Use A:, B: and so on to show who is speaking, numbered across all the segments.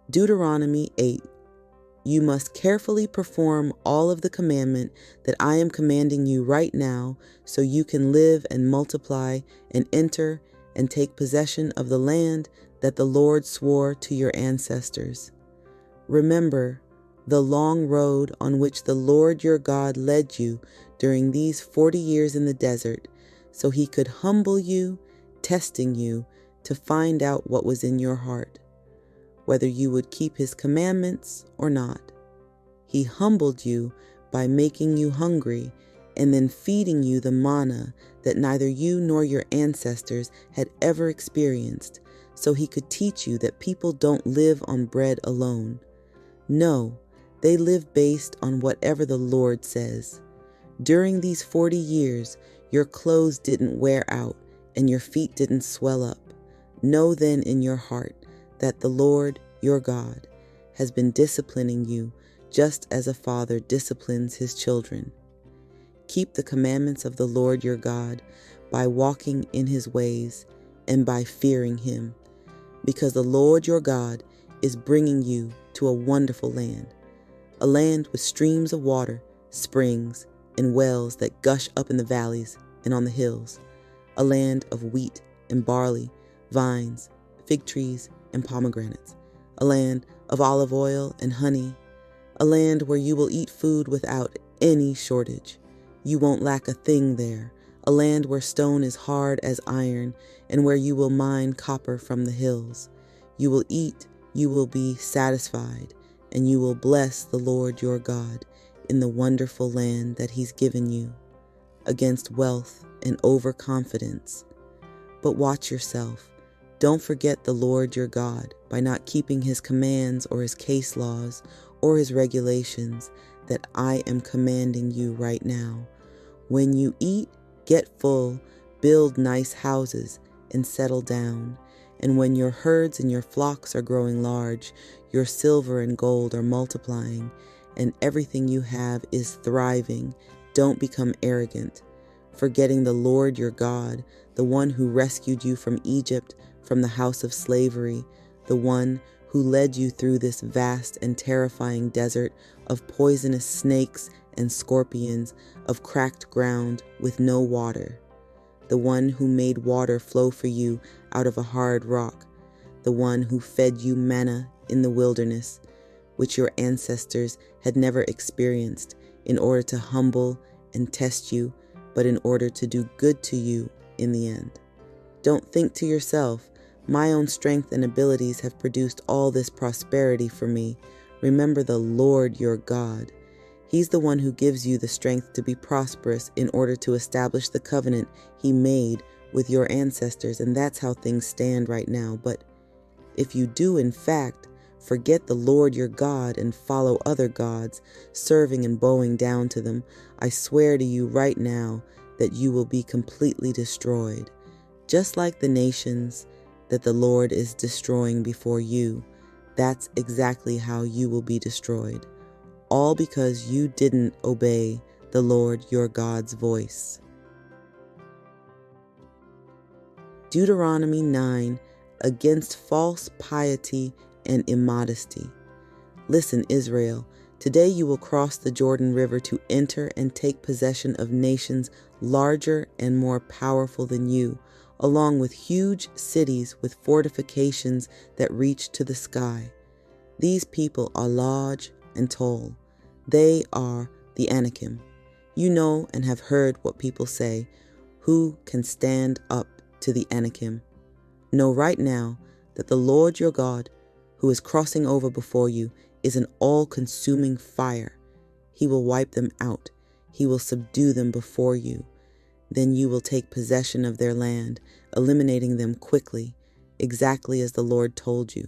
A: Deuteronomy 8. You must carefully perform all of the commandment that I am commanding you right now, so you can live and multiply and enter and take possession of the land that the Lord swore to your ancestors. Remember the long road on which the Lord your God led you during these 40 years in the desert, so he could humble you, testing you to find out what was in your heart, whether you would keep his commandments or not. He humbled you by making you hungry and then feeding you the manna that neither you nor your ancestors had ever experienced, so he could teach you that people don't live on bread alone. No, they live based on whatever the Lord says. During these 40 years, your clothes didn't wear out and your feet didn't swell up. Know then in your heart that the Lord, your God, has been disciplining you just as a father disciplines his children. Keep the commandments of the Lord your God by walking in his ways and by fearing him, because the Lord your God is bringing you to a wonderful land, a land with streams of water, springs, and wells that gush up in the valleys and on the hills, a land of wheat and barley, vines, fig trees, and pomegranates, a land of olive oil and honey, a land where you will eat food without any shortage. You won't lack a thing there, a land where stone is hard as iron and where you will mine copper from the hills. You will eat, you will be satisfied, and you will bless the Lord your God in the wonderful land that he's given you, against wealth and overconfidence. But watch yourself. Don't forget the Lord your God by not keeping his commands or his case laws or his regulations that I am commanding you right now. When you eat, get full, build nice houses, and settle down. And when your herds and your flocks are growing large, your silver and gold are multiplying, and everything you have is thriving, don't become arrogant, forgetting the Lord your God, the one who rescued you from Egypt, from the house of slavery, the one who led you through this vast and terrifying desert of poisonous snakes and scorpions, of cracked ground with no water, the one who made water flow for you out of a hard rock, the one who fed you manna in the wilderness, which your ancestors had never experienced, in order to humble and test you, but in order to do good to you in the end. Don't think to yourself, my own strength and abilities have produced all this prosperity for me. Remember the Lord your God. He's the one who gives you the strength to be prosperous in order to establish the covenant he made with your ancestors, and that's how things stand right now. But if you do, in fact, forget the Lord your God and follow other gods, serving and bowing down to them, I swear to you right now that you will be completely destroyed, just like the nations that the Lord is destroying before you. That's exactly how you will be destroyed, all because you didn't obey the Lord your God's voice. Deuteronomy 9, against false piety and immodesty. Listen, Israel, today you will cross the Jordan River to enter and take possession of nations larger and more powerful than you, along with huge cities with fortifications that reach to the sky. These people are large and tall. They are the Anakim. You know and have heard what people say, who can stand up to the Anakim? Know right now that the Lord your God, who is crossing over before you, is an all-consuming fire. He will wipe them out. He will subdue them before you. Then you will take possession of their land, eliminating them quickly, exactly as the Lord told you.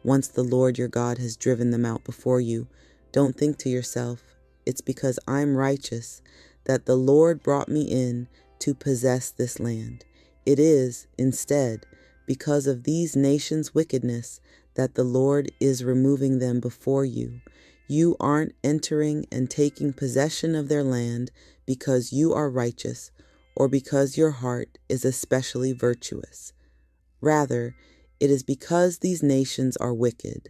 A: Once the Lord your God has driven them out before you, don't think to yourself, it's because I'm righteous that the Lord brought me in to possess this land. It is, instead, because of these nations' wickedness that the Lord is removing them before you. You aren't entering and taking possession of their land because you are righteous or because your heart is especially virtuous. Rather, it is because these nations are wicked.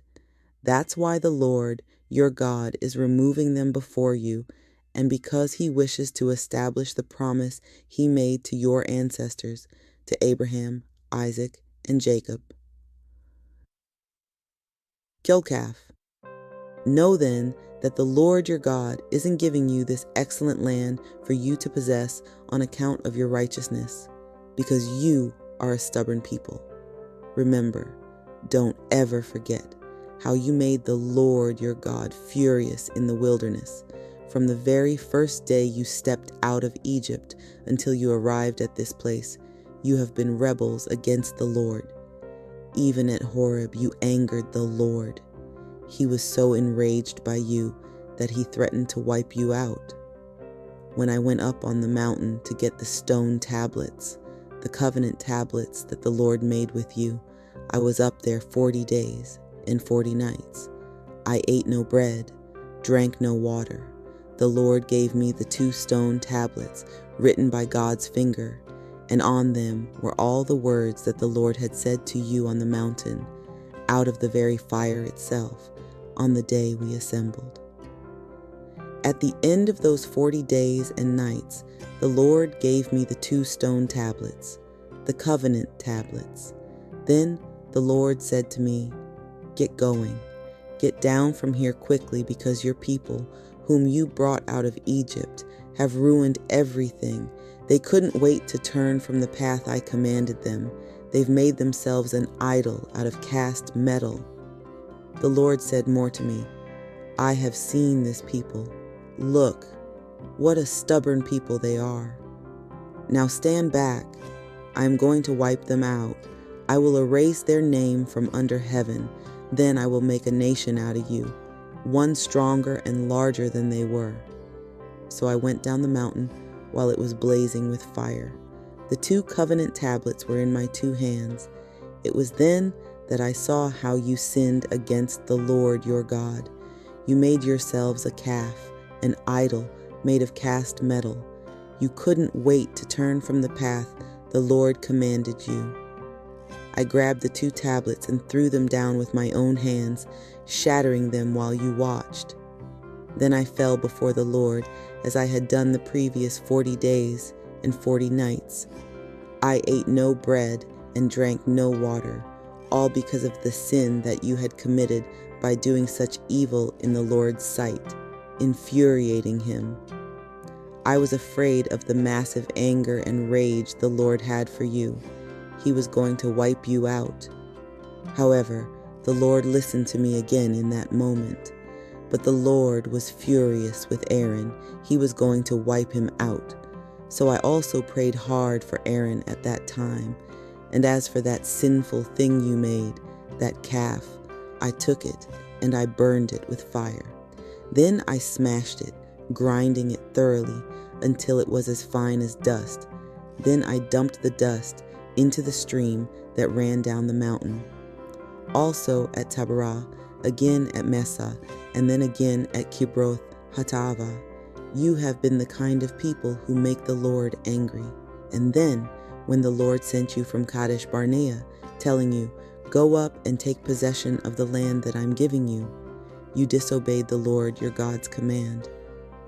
A: That's why the Lord, your God, is removing them before you, and because he wishes to establish the promise he made to your ancestors, to Abraham, Isaac, and Jacob. Gilcaf. Know then that the Lord your God isn't giving you this excellent land for you to possess on account of your righteousness, because you are a stubborn people. Remember, don't ever forget how you made the Lord your God furious in the wilderness, from the very first day you stepped out of Egypt until you arrived at this place. You have been rebels against the Lord. Even at Horeb you angered the Lord. He was so enraged by you that he threatened to wipe you out. When I went up on the mountain to get the stone tablets, the covenant tablets that the Lord made with you, I was up there 40 days and 40 nights. I ate no bread, drank no water. The Lord gave me the 2 stone tablets written by God's finger, and on them were all the words that the Lord had said to you on the mountain, out of the very fire itself, on the day we assembled. At the end of those 40 days and nights, the Lord gave me the 2 stone tablets, the covenant tablets. Then the Lord said to me, "Get going. Get down from here quickly, because your people, whom you brought out of Egypt, have ruined everything. They couldn't wait to turn from the path I commanded them. They've made themselves an idol out of cast metal." The Lord said more to me, "I have seen this people. Look, what a stubborn people they are. Now stand back. I am going to wipe them out. I will erase their name from under heaven. Then I will make a nation out of you, one stronger and larger than they were." So I went down the mountain while it was blazing with fire. The 2 covenant tablets were in my 2 hands. It was then that I saw how you sinned against the Lord your God. You made yourselves a calf, an idol made of cast metal. You couldn't wait to turn from the path the Lord commanded you. I grabbed the 2 tablets and threw them down with my own hands, shattering them while you watched. Then I fell before the Lord as I had done the previous 40 days and 40 nights. I ate no bread and drank no water, all because of the sin that you had committed by doing such evil in the Lord's sight, infuriating him. I was afraid of the massive anger and rage the Lord had for you. He was going to wipe you out. However, the Lord listened to me again in that moment. But the Lord was furious with Aaron. He was going to wipe him out. So I also prayed hard for Aaron at that time. And as for that sinful thing you made, that calf, I took it and I burned it with fire. Then I smashed it, grinding it thoroughly until it was as fine as dust. Then I dumped the dust into the stream that ran down the mountain. Also at Taberah, again at Mesa, and then again at Kibroth Hattaavah, you have been the kind of people who make the Lord angry. And then, when the Lord sent you from Kadesh Barnea, telling you, "Go up and take possession of the land that I'm giving you," you disobeyed the Lord your God's command.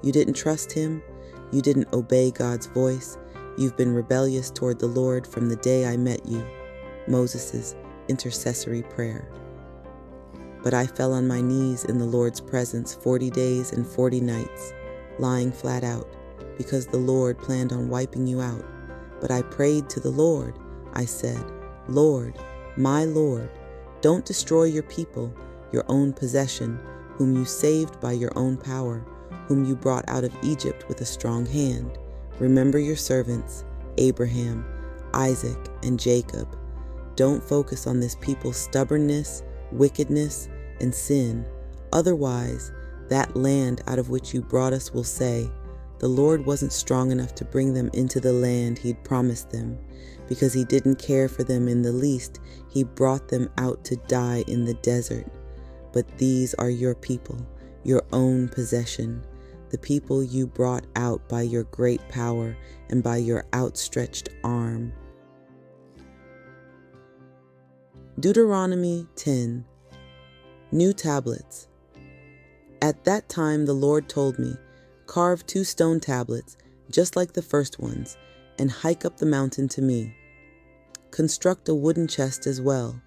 A: You didn't trust him. You didn't obey God's voice. You've been rebellious toward the Lord from the day I met you. Moses' intercessory prayer. But I fell on my knees in the Lord's presence 40 days and 40 nights, lying flat out, because the Lord planned on wiping you out. But I prayed to the Lord. I said, "Lord, my Lord, don't destroy your people, your own possession, whom you saved by your own power, whom you brought out of Egypt with a strong hand. Remember your servants, Abraham, Isaac, and Jacob. Don't focus on this people's stubbornness, wickedness, and sin. Otherwise, that land out of which you brought us will say, 'The Lord wasn't strong enough to bring them into the land he'd promised them. Because he didn't care for them in the least, he brought them out to die in the desert.' But these are your people, your own possession, the people you brought out by your great power and by your outstretched arm." Deuteronomy 10. New tablets. At that time the Lord told me, carve 2 stone tablets, just like the first ones, and hike up the mountain to me. Construct a wooden chest as well.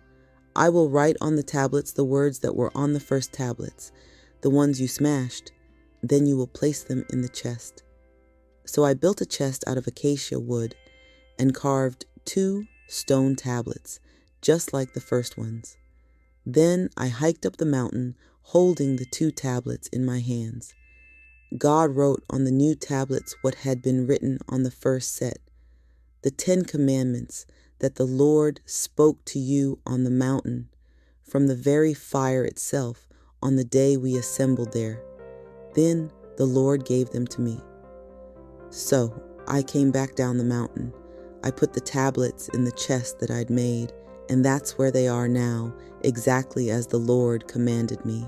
A: I will write on the tablets the words that were on the first tablets, the ones you smashed. Then you will place them in the chest. So I built a chest out of acacia wood and carved 2 stone tablets, just like the first ones. Then I hiked up the mountain, holding the 2 tablets in my hands. God wrote on the new tablets what had been written on the first set, the 10 commandments that the Lord spoke to you on the mountain, from the very fire itself on the day we assembled there. Then the Lord gave them to me. So I came back down the mountain. I put the tablets in the chest that I'd made, and that's where they are now, exactly as the Lord commanded me.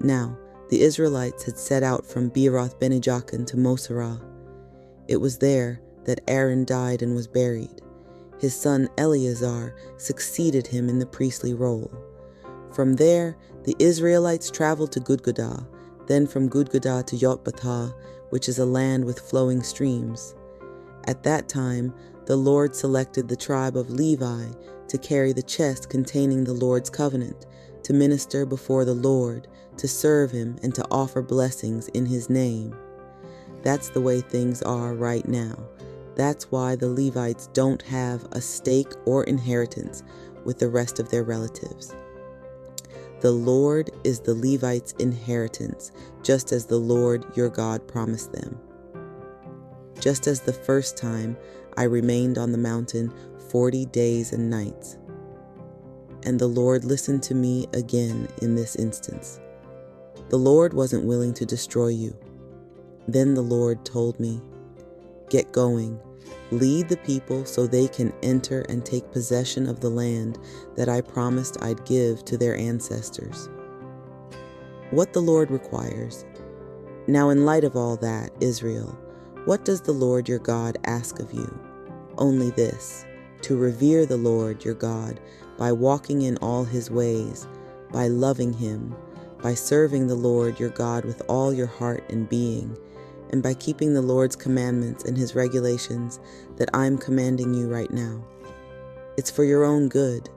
A: Now, the Israelites had set out from Beeroth Bene-Jaakan to Moserah. It was there that Aaron died and was buried. His son Eleazar succeeded him in the priestly role. From there, the Israelites traveled to Gudgodah, then from Gudgodah to Yotbathah, which is a land with flowing streams. At that time, the Lord selected the tribe of Levi to carry the chest containing the Lord's covenant, to minister before the Lord, to serve him, and to offer blessings in his name. That's the way things are right now. That's why the Levites don't have a stake or inheritance with the rest of their relatives. The Lord is the Levites' inheritance, just as the Lord your God promised them. Just as the first time, I remained on the mountain 40 days and nights. And the Lord listened to me again in this instance. The Lord wasn't willing to destroy you. Then the Lord told me, get going, lead the people so they can enter and take possession of the land that I promised I'd give to their ancestors. What the Lord requires. Now in light of all that, Israel, what does the Lord your God ask of you? Only this, to revere the Lord your God by walking in all his ways, by loving him, by serving the Lord your God with all your heart and being, and by keeping the Lord's commandments and his regulations that I'm commanding you right now. It's for your own good.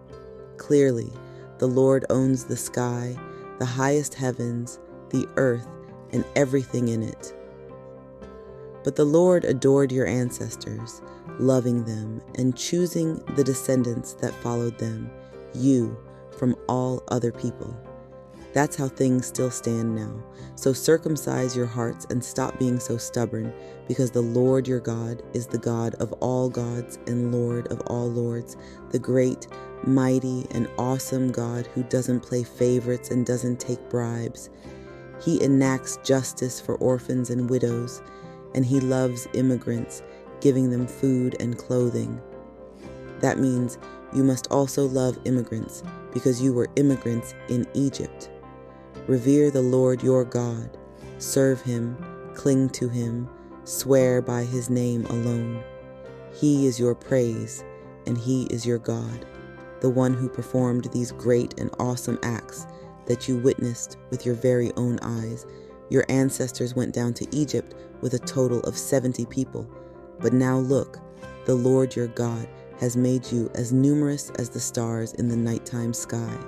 A: Clearly, the Lord owns the sky, the highest heavens, the earth, and everything in it. But the Lord adored your ancestors, loving them and choosing the descendants that followed them, you, from all other people. That's how things still stand now. So circumcise your hearts and stop being so stubborn, because the Lord your God is the God of all gods and Lord of all lords, the great, mighty, and awesome God who doesn't play favorites and doesn't take bribes. He enacts justice for orphans and widows, and he loves immigrants, giving them food and clothing. That means you must also love immigrants, because you were immigrants in Egypt. Revere the Lord your God, serve him, cling to him, swear by his name alone. He is your praise, and he is your God, the one who performed these great and awesome acts that you witnessed with your very own eyes. Your ancestors went down to Egypt with a total of 70 people, but now look, the Lord your God has made you as numerous as the stars in the nighttime sky.